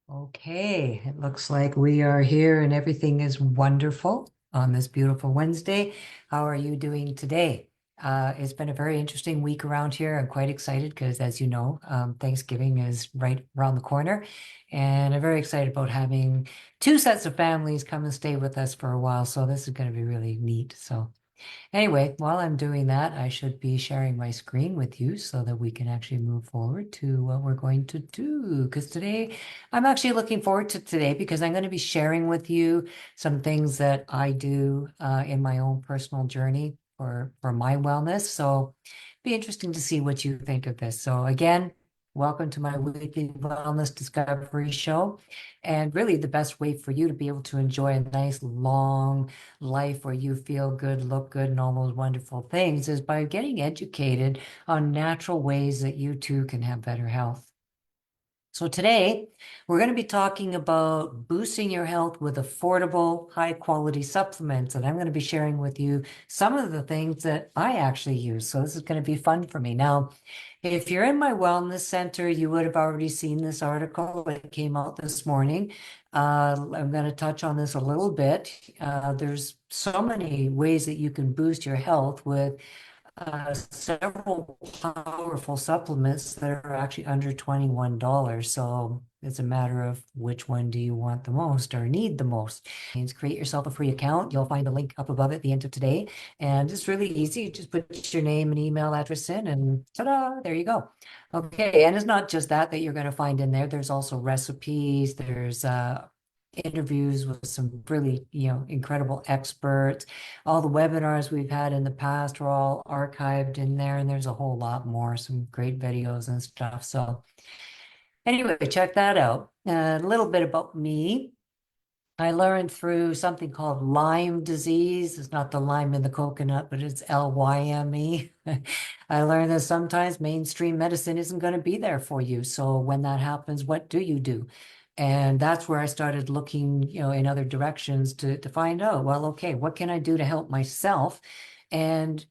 Okay, it looks like we are here and everything is wonderful on this beautiful Wednesday. How are you doing today? It's been a very interesting week around here. I'm quite excited because, as you know, Thanksgiving is right around the corner, and I'm very excited about having two sets of families come and stay with us for a while. So this is going to be really neat. So anyway, while I'm doing that, I should be sharing my screen with you so that we can actually move forward to what we're going to do. Because today, I'm actually looking forward to today because I'm going to be sharing with you some things that I do in my own personal journey for my wellness. So be interesting to see what you think of this. So again, welcome to my weekly wellness discovery show. And really the best way for you to be able to enjoy a nice long life where you feel good, look good, and all those wonderful things is by getting educated on natural ways that you too can have better health. So today we're going to be talking about boosting your health with affordable, high quality supplements. And I'm going to be sharing with you some of the things that I actually use. So this is going to be fun for me. Now, if you're in my wellness center, you would have already seen this article that came out this morning. I'm going to touch on this a little bit. There's so many ways that you can boost your health with several powerful supplements that are actually under $21. So it's a matter of which one do you want the most or need the most. And create yourself a free account. You'll find the link up above at the end of today. And it's really easy. You just put your name and email address in and ta-da, there you go. Okay, and it's not just that you're going to find in there. There's also recipes. There's interviews with some really, incredible experts. All the webinars we've had in the past are all archived in there, and there's a whole lot more, some great videos and stuff. So anyway, check that out. A little bit about me. I learned through something called Lyme disease. It's not the lime in the coconut, but it's Lyme. I learned that sometimes mainstream medicine isn't going to be there for you. So when that happens, what do you do? And that's where I started looking, in other directions to find out, well, okay, what can I do to help myself? And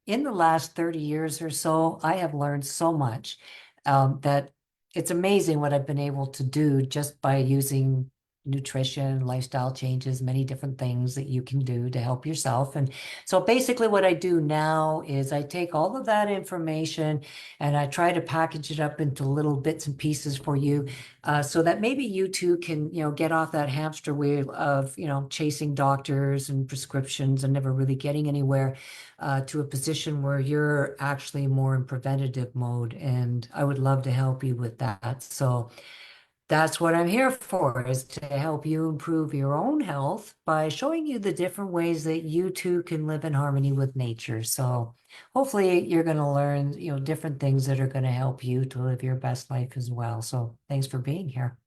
in the last 30 years or so, I have learned so much that it's amazing what I've been able to do just by using nutrition, lifestyle changes, many different things that you can do to help yourself. And so basically what I do now is I take all of that information and I try to package it up into little bits and pieces for you so that maybe you too can, get off that hamster wheel of, chasing doctors and prescriptions and never really getting anywhere to a position where you're actually more in preventative mode. And I would love to help you with that. So that's what I'm here for, is to help you improve your own health by showing you the different ways that you too can live in harmony with nature. So hopefully you're going to learn, different things that are going to help you to live your best life as well. So thanks for being here.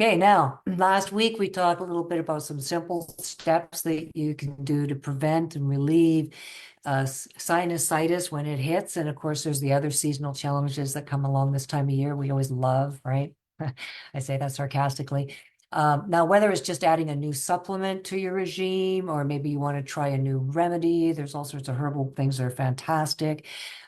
Okay, now, last week we talked a little bit about some simple steps that you can do to prevent and relieve sinusitis when it hits. And of course, there's the other seasonal challenges that come along this time of year we always love, right? I say that sarcastically. Now, whether it's just adding a new supplement to your regime, or maybe you want to try a new remedy, there's all sorts of herbal things that are fantastic.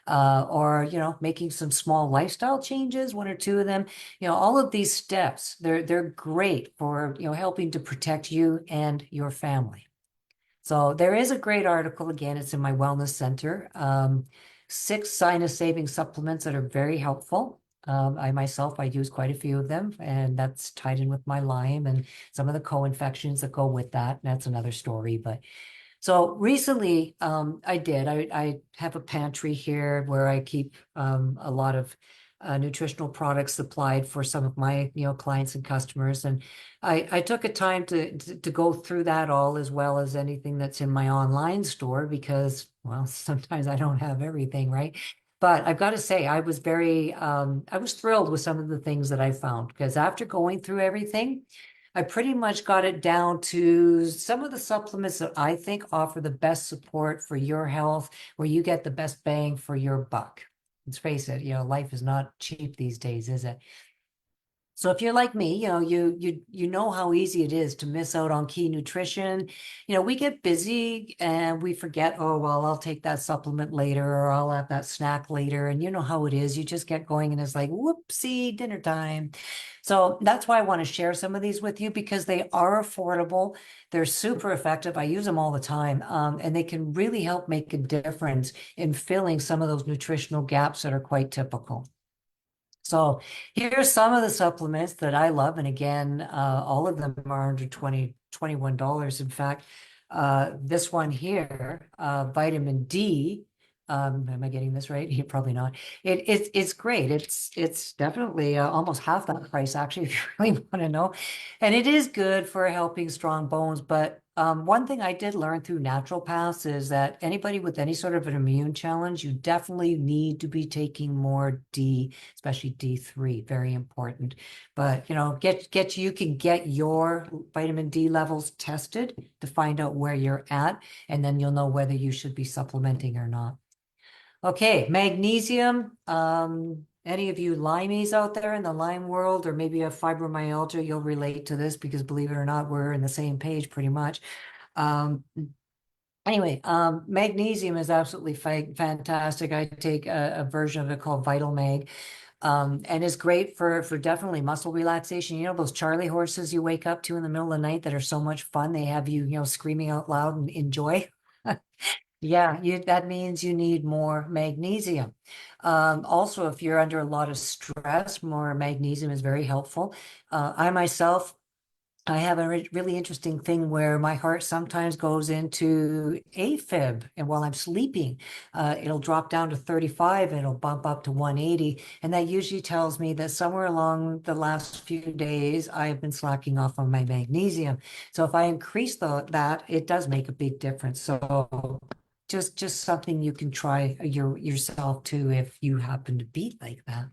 Or, making some small lifestyle changes, one or two of them, all of these steps, they're great for, helping to protect you and your family. So there is a great article, again, it's in my wellness center, 6 sinus saving supplements that are very helpful. I myself, I use quite a few of them, and that's tied in with my Lyme and some of the co-infections that go with that. That's another story. But so recently, I have a pantry here where I keep a lot of nutritional products supplied for some of my, clients and customers. And I took a time to go through that all, as well as anything that's in my online store, because, well, sometimes I don't have everything, right? But I've got to say, I was thrilled with some of the things that I found, because after going through everything, I pretty much got it down to some of the supplements that I think offer the best support for your health, where you get the best bang for your buck. Let's face it, life is not cheap these days, is it? So if you're like me, you know how easy it is to miss out on key nutrition. We get busy and we forget, oh, well, I'll take that supplement later or I'll have that snack later. And you know how it is. You just get going and it's like, whoopsie, dinner time. So that's why I want to share some of these with you because they are affordable. They're super effective. I use them all the time. And they can really help make a difference in filling some of those nutritional gaps that are quite typical. So here's some of the supplements that I love. And again, all of them are under $21. In fact, this one here, vitamin D, am I getting this right? Yeah, probably not. It's great. It's definitely almost half that price actually, if you really want to know. And it is good for helping strong bones. But one thing I did learn through naturopaths is that anybody with any sort of an immune challenge, you definitely need to be taking more D, especially D3, very important. But you can get your vitamin D levels tested to find out where you're at, and then you'll know whether you should be supplementing or not. Okay, magnesium. Any of you limeys out there in the Lyme world, or maybe have fibromyalgia, you'll relate to this because believe it or not, we're in the same page pretty much. Um, anyway, magnesium is absolutely fantastic. I take a version of it called Vital Mag. And it's great for definitely muscle relaxation. Those Charlie horses you wake up to in the middle of the night that are so much fun. They have you, screaming out loud and enjoy. Yeah, that means you need more magnesium. Also, if you're under a lot of stress, more magnesium is very helpful. I myself, I have a really interesting thing where my heart sometimes goes into AFib, and while I'm sleeping, it'll drop down to 35 and it'll bump up to 180. And that usually tells me that somewhere along the last few days, I've been slacking off on my magnesium. So if I increase that, it does make a big difference. So just something you can try yourself too if you happen to be like that.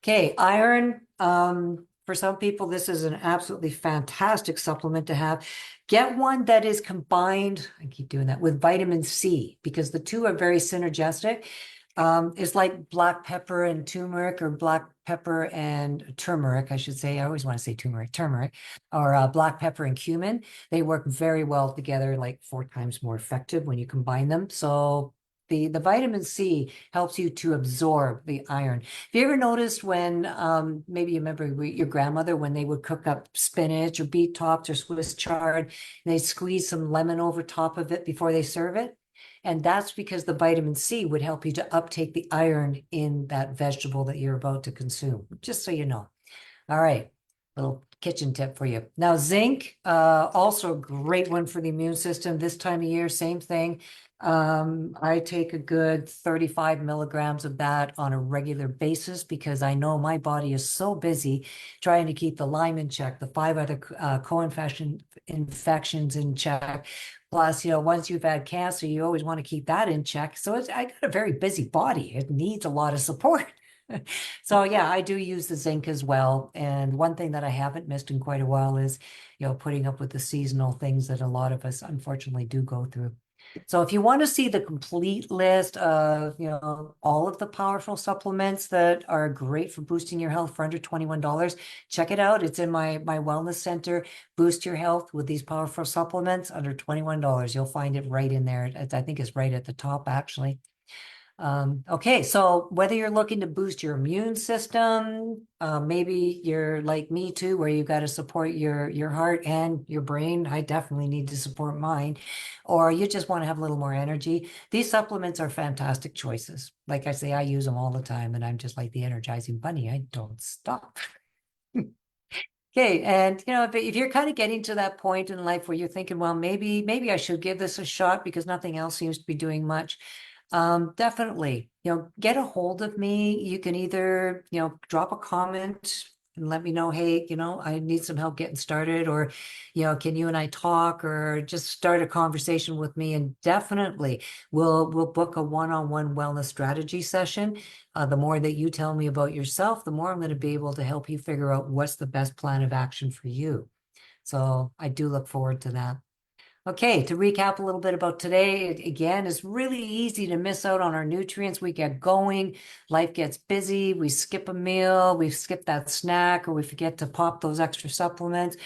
Okay, iron. For some people, this is an absolutely fantastic supplement to have. Get one that is combined, I keep doing that, with vitamin C because the two are very synergistic. It's like black pepper and turmeric, or black pepper and turmeric, I should say. I always want to say turmeric, or black pepper and cumin. They work very well together, like 4 times more effective when you combine them. So the vitamin C helps you to absorb the iron. Have you ever noticed when maybe you remember your grandmother when they would cook up spinach or beet tops or Swiss chard, and they squeeze some lemon over top of it before they serve it? And that's because the vitamin C would help you to uptake the iron in that vegetable that you're about to consume, just so you know. All right, little kitchen tip for you. Now, zinc, also a great one for the immune system. This time of year, same thing. I take a good 35 milligrams of that on a regular basis because I know my body is so busy trying to keep the Lyme in check, the 5 other infections in check. Plus, once you've had cancer, you always want to keep that in check. So I got a very busy body. It needs a lot of support. So yeah, I do use the zinc as well. And one thing that I haven't missed in quite a while is, putting up with the seasonal things that a lot of us unfortunately do go through. So if you want to see the complete list of, all of the powerful supplements that are great for boosting your health for under $21, check it out. It's in my wellness center. Boost your health with these powerful supplements under $21. You'll find it right in there. I think it's right at the top, actually. Okay, so whether you're looking to boost your immune system, maybe you're like me too, where you've got to support your heart and your brain. I definitely need to support mine. Or you just want to have a little more energy. These supplements are fantastic choices. Like I say, I use them all the time, and I'm just like the energizing bunny. I don't stop. Okay, and if you're kind of getting to that point in life where you're thinking, well, maybe I should give this a shot because nothing else seems to be doing much. Definitely, get a hold of me. You can either, drop a comment and let me know, hey, I need some help getting started, or, can you and I talk, or just start a conversation with me, and definitely we'll book a one-on-one wellness strategy session. The more that you tell me about yourself, the more I'm going to be able to help you figure out what's the best plan of action for you. So I do look forward to that. Okay, to recap a little bit about today, again, it's really easy to miss out on our nutrients. We get going, life gets busy, we skip a meal, we skip that snack, or we forget to pop those extra supplements.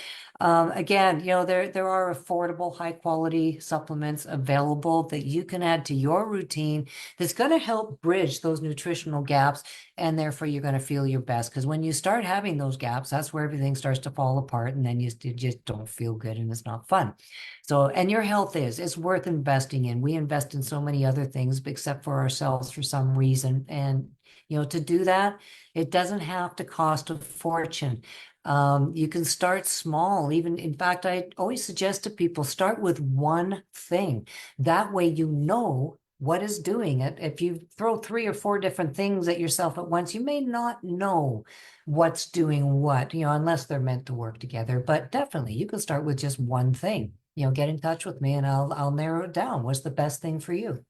Again, there are affordable, high quality supplements available that you can add to your routine that's going to help bridge those nutritional gaps, and therefore you're going to feel your best. Because when you start having those gaps, that's where everything starts to fall apart, and then you just don't feel good and it's not fun. So, and your health it's worth investing in. We invest in so many other things except for ourselves for some reason. And, to do that, it doesn't have to cost a fortune. You can start small. Even, in fact, I always suggest to people start with one thing. That way, you know what is doing it. If you throw 3 or 4 different things at yourself at once, you may not know what's doing what, unless they're meant to work together. But definitely, you can start with just one thing. Get in touch with me and I'll narrow it down. What's the best thing for you?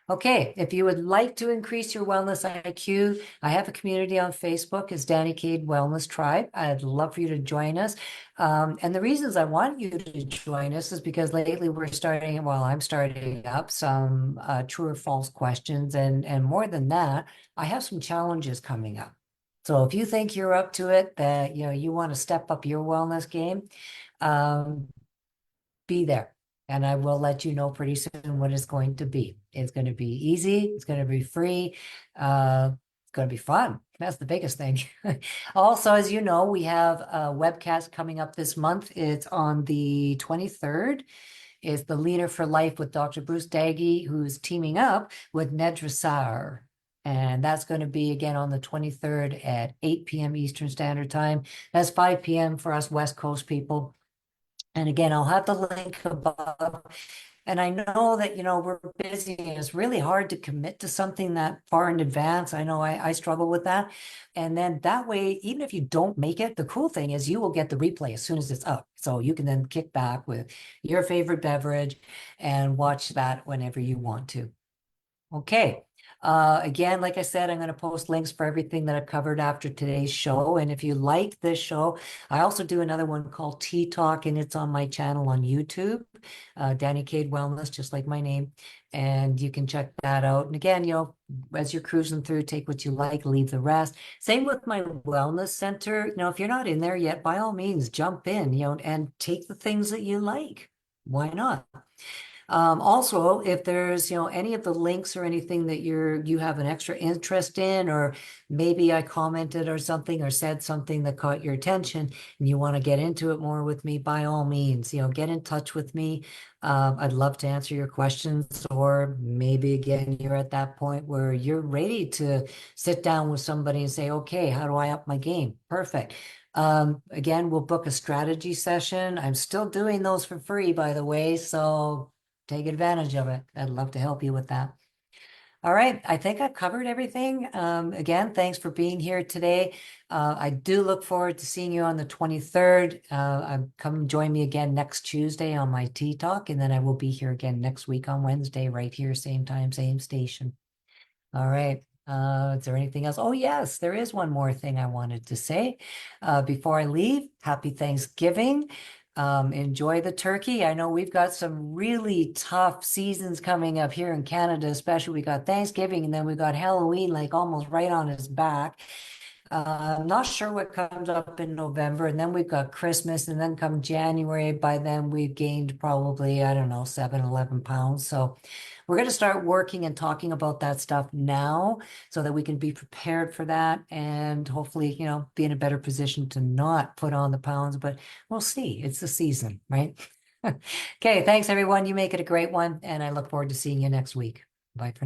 Okay, if you would like to increase your wellness IQ, I have a community on Facebook. It's Danny Cade Wellness Tribe. I'd love for you to join us. And the reasons I want you to join us is because lately I'm starting up some true or false questions. And more than that, I have some challenges coming up. So if you think you're up to it, that you want to step up your wellness game, um, be there. And I will let you know pretty soon what it's going to be. It's going to be easy. It's going to be free. It's going to be fun. That's the biggest thing. Also, as you know, we have a webcast coming up this month. It's on the 23rd. It's the Leader for Life with Dr. Bruce Daggy, who's teaming up with Nedra Saar. And that's going to be again on the 23rd at 8 p.m. Eastern Standard Time. That's 5 p.m. for us West Coast people. And again, I'll have the link above. And I know that, we're busy and it's really hard to commit to something that far in advance. I know I struggle with that. And then that way, even if you don't make it, the cool thing is you will get the replay as soon as it's up. So you can then kick back with your favorite beverage and watch that whenever you want to. Okay. Again, like I said, I'm going to post links for everything that I've covered after today's show. And if you like this show, I also do another one called Tea Talk, and it's on my channel on YouTube, Danny Cade Wellness, just like my name. And you can check that out. And again, as you're cruising through, take what you like, leave the rest. Same with my wellness center. If you're not in there yet, by all means, jump in, and take the things that you like. Why not? Also, if there's, any of the links or anything that you have an extra interest in, or maybe I commented or something or said something that caught your attention and you want to get into it more with me, by all means, get in touch with me. I'd love to answer your questions, or maybe again, you're at that point where you're ready to sit down with somebody and say, okay, how do I up my game? Perfect. Again, we'll book a strategy session. I'm still doing those for free, by the way. So take advantage of it. I'd love to help you with that. All right, I think I've covered everything. Again, thanks for being here today. I do look forward to seeing you on the 23rd. Come join me again next Tuesday on my Tea Talk, and then I will be here again next week on Wednesday, right here, same time, same station. All right. Is there anything else? Oh, yes, there is one more thing I wanted to say. Before I leave, happy Thanksgiving. Enjoy the turkey. I know we've got some really tough seasons coming up here in Canada, especially we got Thanksgiving and then we got Halloween like almost right on his back. I'm not sure what comes up in November, and then we've got Christmas, and then come January, by then we've gained probably, I don't know, 7, 11 pounds. So we're going to start working and talking about that stuff now so that we can be prepared for that and hopefully, be in a better position to not put on the pounds, but we'll see. It's the season, right? Okay, thanks everyone. You make it a great one, and I look forward to seeing you next week. Bye for now.